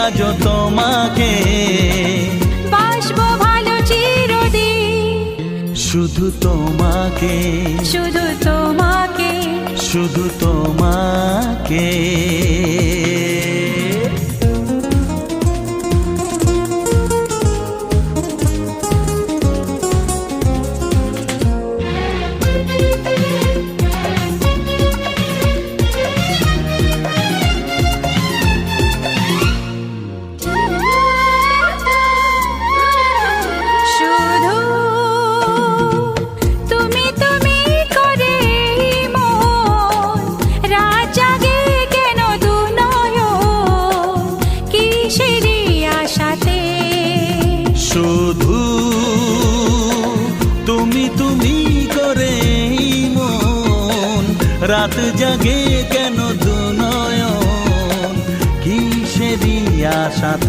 আজ তোমাকে, বাসবো ভালো চিরদিন। শুধু তোমাকে, শুধু তোমাকে, শুধু তোমাকে। শুধু তুমি তুমি করে মন, রাত জাগে কেন দু নয়ন, কিসেরই আশাতে। শুধু তুমি তুমি করে মন, রাত জাগে কেন দু নয়ন, কিসেরই আশাতে।